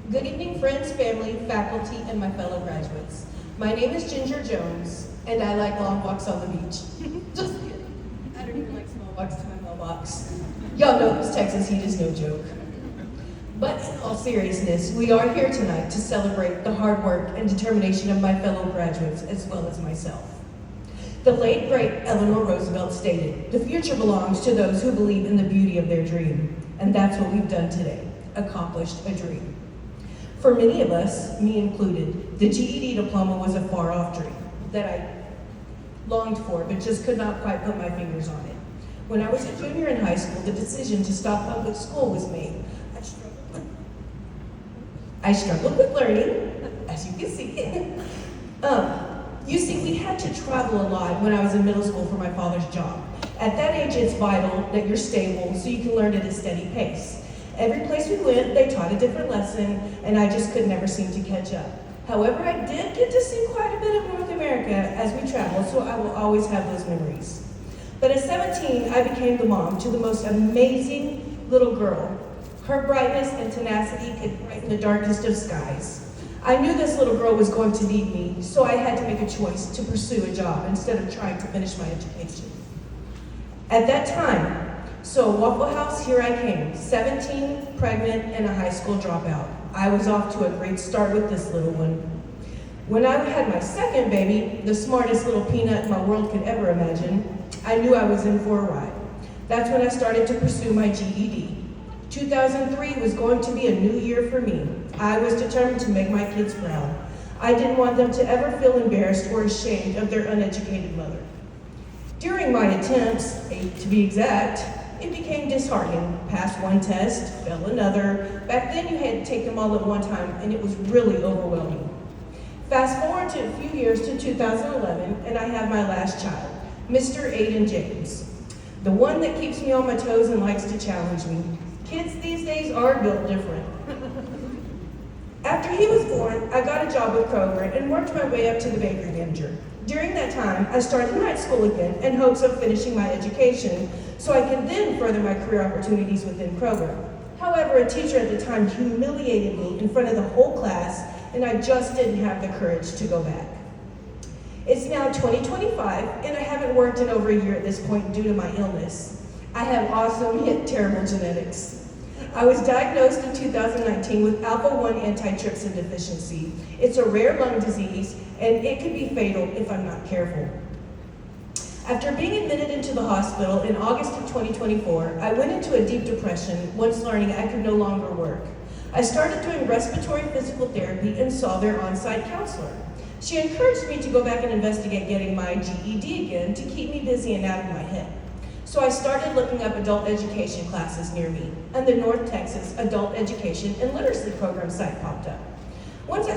Good evening, friends, family, faculty, and my fellow graduates. My name is Ginger Jones, and I like long walks on the beach. Just kidding. I don't even like small walks to my mailbox. Y'all know this Texas heat is no joke. But in all seriousness, we are here tonight to celebrate the hard work and determination of my fellow graduates as well as myself. The late, great Eleanor Roosevelt stated, "The future belongs to those who believe in the beauty of their dream." And that's what we've done today, accomplished a dream. For many of us, me included, the GED diploma was a far-off dream that I longed for, but just could not quite put my fingers on it. When I was a junior in high school, the decision to stop public school was made. I struggled with learning, as you can see. You see, we had to travel a lot when I was in middle school for my father's job. At that age, it's vital that you're stable so you can learn at a steady pace. Every place we went, they taught a different lesson, and I just could never seem to catch up. However, I did get to see quite a bit of North America as we traveled, so I will always have those memories. But at 17, I became the mom to the most amazing little girl. Her brightness and tenacity could brighten the darkest of skies. I knew this little girl was going to need me, so I had to make a choice to pursue a job instead of trying to finish my education. At that time, so Waffle House, here I came, 17, pregnant, and a high school dropout. I was off to a great start with this little one. When I had my second baby, the smartest little peanut my world could ever imagine, I knew I was in for a ride. That's when I started to pursue my GED. 2003 was going to be a new year for me. I was determined to make my kids proud. I didn't want them to ever feel embarrassed or ashamed of their uneducated mother. During my attempts, 8 to be exact, it became disheartening. Passed one test, failed another. Back then you had to take them all at one time, and it was really overwhelming. Fast forward to a few years to 2011, and I have my last child, Mr. Aiden James, the one that keeps me on my toes and likes to challenge me. Kids these days are built different. After he was born, I got a job with Kroger and worked my way up to the bakery manager. During that time, I started night school again in hopes of finishing my education so I could then further my career opportunities within Kroger. However, a teacher at the time humiliated me in front of the whole class, and I just didn't have the courage to go back. It's now 2025, and I haven't worked in over a year at this point due to my illness. I have awesome yet terrible genetics. I was diagnosed in 2019 with alpha-1 antitrypsin deficiency. It's a rare lung disease, and it can be fatal if I'm not careful. After being admitted into the hospital in August of 2024, I went into a deep depression once learning I could no longer work. I started doing respiratory physical therapy and saw their on-site counselor. She encouraged me to go back and investigate getting my GED again to keep me busy and out of my head. So I started looking up adult education classes near me, and the North Texas Adult Education and Literacy Program site popped up. Once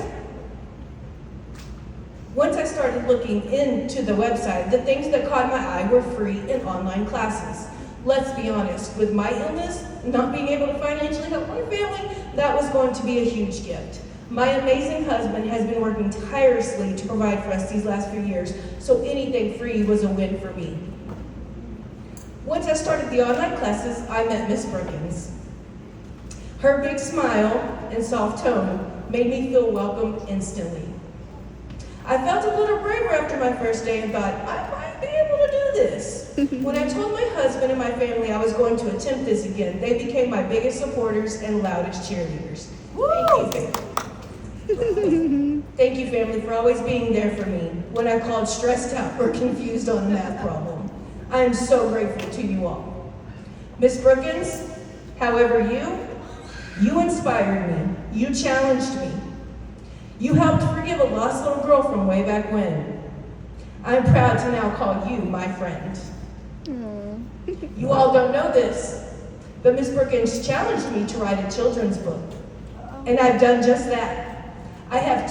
I started looking into the website, the things that caught my eye were free and online classes. Let's be honest, with my illness, not being able to financially help my family, that was going to be a huge gift. My amazing husband has been working tirelessly to provide for us these last few years, so anything free was a win for me. Once I started the online classes, I met Miss Brookins. Her big smile and soft tone made me feel welcome instantly. I felt a little braver after my first day and thought, I might be able to do this. When I told my husband and my family I was going to attempt this again, they became my biggest supporters and loudest cheerleaders. Thank you, family. Thank you, family, for always being there for me when I called stressed out or confused on a math problem. I am so grateful to you all. Miss Brookins, however, you inspired me. You challenged me. You helped forgive a lost little girl from way back when. I'm proud to now call you my friend. You all don't know this, but Miss Brookins challenged me to write a children's book, and I've done just that. I have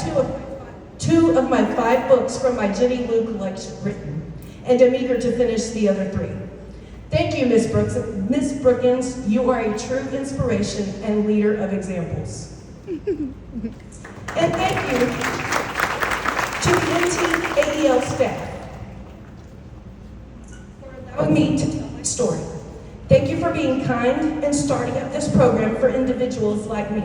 two of my 5 books from my Jenny Lou collection written, and I'm eager to finish the other 3. Thank you, Miss Brookins. You are a true inspiration and leader of examples. And thank you to the NTAEL staff for allowing me to tell my story. Thank you for being kind and starting up this program for individuals like me.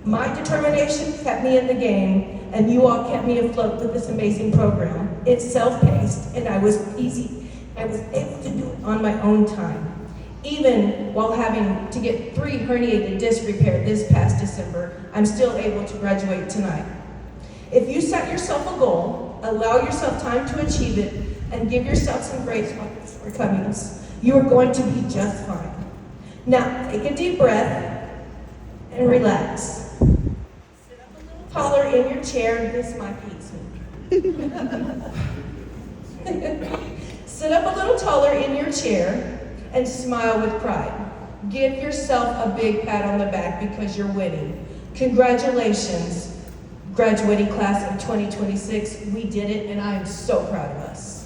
My determination kept me in the game, and you all kept me afloat with this amazing program. It's self-paced, and I was able to do it on my own time. Even while having to get 3 herniated discs repaired this past December, I'm still able to graduate tonight. If you set yourself a goal, allow yourself time to achieve it, and give yourself some grace on your shortcomings, you are going to be just fine. Now, take a deep breath and relax. Sit up a little taller in your chair. This might eat me. Sit up a little taller in your chair and smile with pride. Give yourself a big pat on the back because you're winning. Congratulations, graduating class of 2026. We did it, and I am so proud of us.